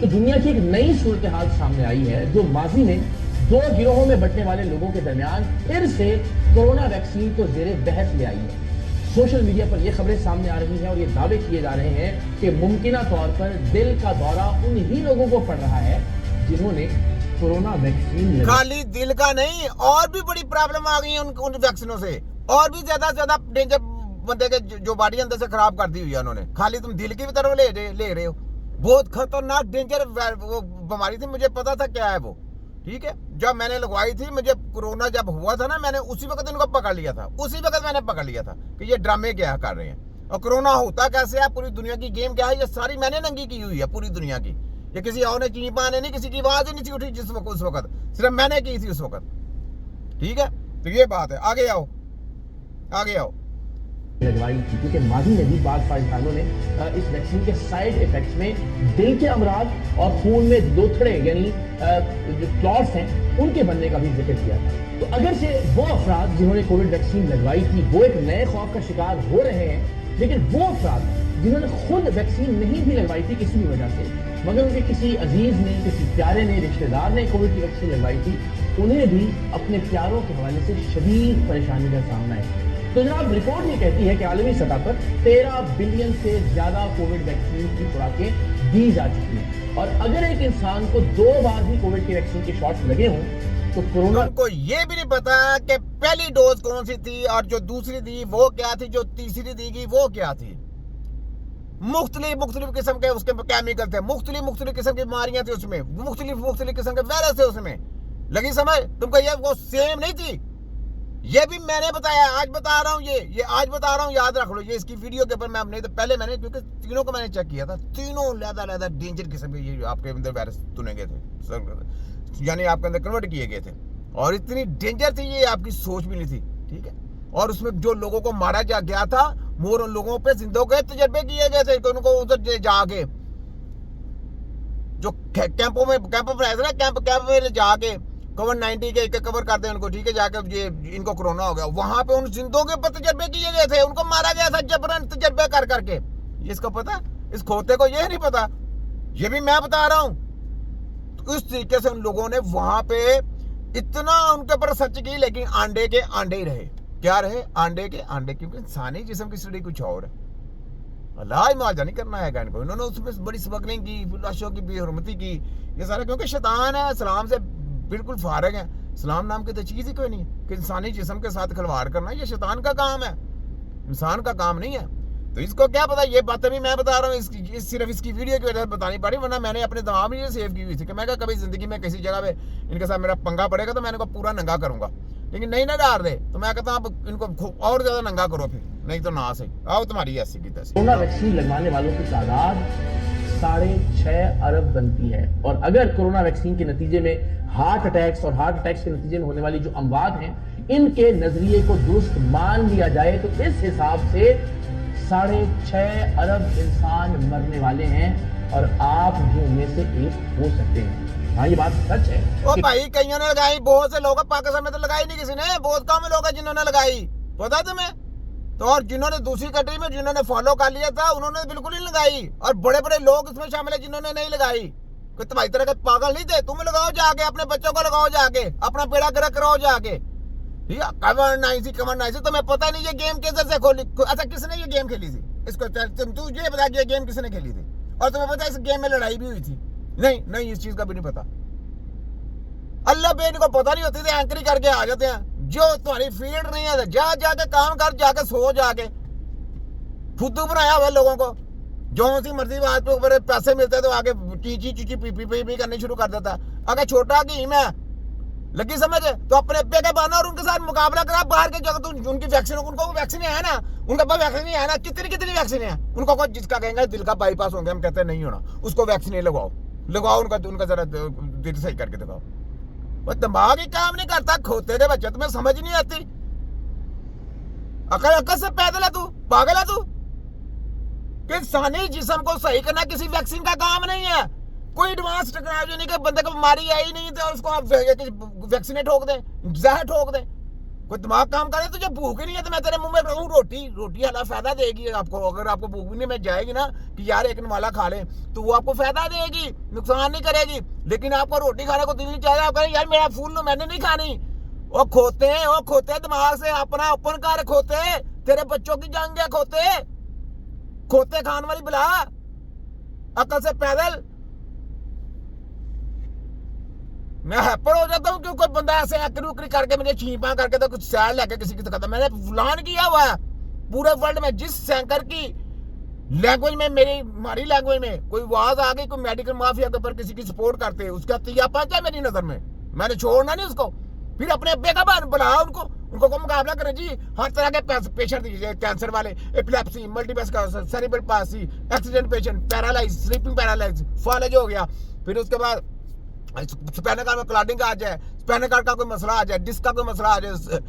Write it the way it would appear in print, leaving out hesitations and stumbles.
तो दुनिया की एक नई सूरत हाल सामने आई है जो माजी में दो गिरोहों में बंटने वाले लोगों के दरमियान फिर से कोरोना वैक्सीन को जेरे बहस ले आई है। सोशल मीडिया पर यह खबरें सामने आ रही हैं और ये दावे किए जा रहे हैं कि मुमकिना तौर पर दिल का दौरा उन्हीं लोगों को पड़ रहा है जिन्होंने कोरोना वैक्सीन खाली दिल का नहीं, और भी बड़ी प्रॉब्लम आ गई है उन वैक्सीनों से, और भी ज्यादा से ज्यादा डेंजर बंदे के जो बॉडी अंदर से खराब कर दी हुई है उन्होंने। खाली तुम दिल की भी तरफ ले रहे हो। बहुत खतरनाक डेंजर वो बीमारी थी, मुझे पता था क्या है वो। ठीक है, जब मैंने लगवाई थी, मुझे कोरोना जब हुआ था ना, मैंने उसी वक्त इनको पकड़ लिया था। उसी वक्त मैंने पकड़ लिया था कि ये ड्रामे क्या कर रहे हैं और कोरोना होता कैसे है, पूरी दुनिया की गेम क्या है, ये सारी मैंने नंगी की हुई है पूरी दुनिया की। ये किसी और ने चीपा ने नहीं, किसी की आवाज ही नहीं थी उठी जिस वक्त, उस वक्त सिर्फ मैंने की थी उस वक्त। ठीक है, तो ये बात है। आगे आओ, आगे आओ। लगवाई थी क्योंकि माजी में भी बाद साइंसदानों ने इस वैक्सीन के साइड इफेक्ट्स में दिल के अमराज और खून में दोथड़े यानी जो क्लॉट्स हैं उनके बनने का भी जिक्र किया था। तो अगर से वो अफराद जिन्होंने कोविड वैक्सीन लगवाई थी वो एक नए खौफ का शिकार हो रहे हैं, लेकिन वो अफराद जिन्होंने खुद वैक्सीन नहीं भी लगवाई थी किसी भी वजह से, मगर उनके किसी अजीज ने, किसी प्यारे ने, रिश्तेदार ने कोविड की वैक्सीन लगवाई थी, उन्हें भी अपने प्यारों के हवाले से शदीद परेशानी का सामना है। तो जनाब, रिपोर्ट ये कहती है कि आलमी सतह पर 13 बिलियन से ज्यादा कोविड वैक्सीन की खुराकें दी जा चुकी हैं और अगर एक इंसान को 2 बार भी कोविड की वैक्सीन के शॉट्स लगे हों तो कोरोना को ये भी नहीं पता कि पहली डोज कौन सी थी और जो दूसरी दी वो क्या थी, जो तीसरी दी गई वो क्या थी। मुख्तलिफ किस्म के उसके केमिकल थे, मुख्तलिफ किस्म की बीमारियां थी उसमें, मुख्तलिफ किस्म के वायरस थे उसमें। लगी समझ तुमको? ये वो सेम नहीं थी। ये भी मैंने बताया, आज बता रहा हूँ, ये आज बता रहा हूँ, याद रख लो। ये इसकी वीडियो के ऊपर मैं नहीं तो पहले मैंने, क्योंकि तीनों को मैंने चेक किया था, तीनों लहदा डेंजर किस्म के ये आपके अंदर वायरस चुने गए थे, यानी आपके अंदर कन्वर्ट किए गए थे और इतनी डेंजर थी ये आपकी सोच भी नहीं थी। ठीक है, और उसमें जो लोगों को मारा जा गया था, मोर उन लोगों पे जिंदों के तजर्बे किए गए थे, उनको उधर जाके जो कैंपों में कैंप में जाके कोविड-19 के कवर करते हैं उनको। ठीक है, जाकर ये इनको कोरोना हो गया, वहां पे उन जिंदों के तजर्बे किए गए थे, उनको मारा गया था जबरन तजर्बे कर करके। ये इसको पता, इस खोते को ये नहीं पता, ये भी मैं बता रहा हूं। तो इस तरीके से उन लोगों ने वहां पे इतना उनके ऊपर सच की, लेकिन आंडे के आंडे ही रहे। क्या रहे? आंडे के आंडे, क्योंकि इंसानी जिस्म की स्टडी कुछ और है। अल्लाह मुआवजा नहीं करना है इनको। इन्होंने उसमें बड़ी स्मगलिंग की, लाशों की बेहरमती की, ये सारा क्योंकि शैतान है, इस्लाम से बिल्कुल फारिग है। इस्लाम नाम की तो चीज ही कोई नहीं है कि इंसानी जिस्म के साथ खिलवाड़ करना, ये शैतान का काम है, इंसान का काम नहीं है। तो इसको क्या पता? ये बातें भी मैं बता रहा हूँ, सिर्फ इसकी वीडियो की वजह से बतानी पड़ी, वरना मैंने अपने दिमाग में ये सेव की हुई थी कि मैं कभी जिंदगी में किसी जगह पे इनके साथ मेरा पंगा पड़ेगा तो मैं इनको पूरा नंगा करूंगा, लेकिन नहीं ना डाल दे तो मैं कहता हूँ इनको और ज्यादा नंगा करो, फिर नहीं तो ना सही आओ तुम्हारी ऐसी की तैसी। कोरोना वैक्सीन लगवाने वालों की तादाद 6.5 अरब बनती है और अगर कोरोना वैक्सीन के नतीजे में हार्ट अटैक्स और हार्ट अटैक्स के नतीजे में होने वाली जो अमवात हैं, इनके नजरिए को दुरुस्त मान लिया जाए तो इस हिसाब से 6.5 अरब इंसान मरने वाले हैं और आप भी उनमें से एक हो सकते हैं। हाँ, ये बात सच है। ओ भाई, कईयों ने लगाई, बहुत से लोग, पाकिस्तान में तो लगाई नहीं किसी ने, बहुत कम लोग हैं जिन्होंने लगाई, पता तुम्हें? तो और जिन्होंने दूसरी कंट्री में जिन्होंने फॉलो कर लिया था उन्होंने बिल्कुल नहीं लगाई, और बड़े बड़े लोग इसमें शामिल है जिन्होंने नहीं लगाई। कोई तुम्हारी तरह के पागल नहीं थे। तुम लगाओ जाके, अपने बच्चों को लगाओ जाके, अपना बेड़ा गर्क कराओ जाके। ठीक है, कवर नाइसी तुम्हें पता नहीं ये गेम किस से खोली। अच्छा, किसने ये गेम खेली थी? इसको तू ये बता कि ये गेम किसने खेली थी, और तुम्हें पता इस गेम में लड़ाई भी हुई थी? नहीं, इस चीज का भी नहीं पता। अल्लाह बेन को पता नहीं होती थी, एंकरी करके आ जाते हैं। जो तुम्हारी फील्ड नहीं है, जाके काम कर, जाके सो, जाके फुद्दू बनाया हुआ लोगों को। जो सी मर्जी बात पे ऊपर पैसे मिलते तो आगे चीची पी करनी शुरू कर देता। अगर छोटा गेम है, लगी समझ, तो अपने पे के बाना और उनके साथ मुकाबला करा। बाहर के जगह तो उनकी वैक्सीन, उनको वैक्सीन है ना, उनके पास वैक्सीन है ना, कितनी वैक्सीन है उनको। कोई जिसका कहेंगे दिल का बाईपास होंगे, हम कहते हैं नहीं होना, उसको वैक्सीन लगाओ, उनका जरा दिल सही करके दिखाओ। वो दिमाग ही काम नहीं करता, खोते के बच्चे, तुम्हें समझ नहीं आती। अकल से पैदल है तू, पागल है तू। कि इंसानी जिस्म को सही करना किसी वैक्सीन का काम नहीं है। कोई एडवांस टेक्नोलॉजी नहीं कि बंदे को बीमारी आई नहीं तो उसको आप वैक्सीनेट ठोक दें, जहर ठोक दें। कोई दिमाग काम करे, तुझे भूख ही नहीं है तो मैं तेरे मुंह में रखूं रोटी, रोटी अल्लाह फायदा देगी आपको। अगर आपको भूख भी नहीं में जाएगी ना कि यार एक नवाला खा ले, तो वो आपको फायदा देगी, नुकसान नहीं करेगी। लेकिन आपको रोटी खाने को दिल नहीं चाहेगा, आप कहें यार मेरा फूल लो, मैंने नहीं खानी। वो खोते दिमाग से अपना ओपन कर, खोते तेरे बच्चों की जंग है, खोते खान वाली बुला, अकल से पैदल। मैं हैपर हो जाता हूँ क्यों कोई बंदा ऐसे एक्री उकरी करके मुझे छीपा करके तो कुछ सैर लेके किसी की दिखाता। मैंने फलान किया हुआ है पूरे वर्ल्ड में। जिस सैंकर की लैंग्वेज में, हमारी लैंग्वेज में कोई आवाज आ गई, कोई मेडिकल माफिया के ऊपर किसी की सपोर्ट करते, उसका तिया पंच है मेरी नजर में, मैंने छोड़ना नहीं उसको। फिर अपने अब्बे का बार बुलाओ उनको को मुकाबला करें जी। हर तरह के पेशेंट दीजिए, कैंसर वाले, epilepsy, multiple cerebral palsy, accident patient, paralyse, sleeping paralyse, फॉलेज हो गया। फिर उसके बाद स्पाइनल कॉर्ड में क्लॉटिंग आ जाए, स्पाइनल कॉर्ड का कोई मसला आ जाए, डिस्क का कोई मसला आ जाए,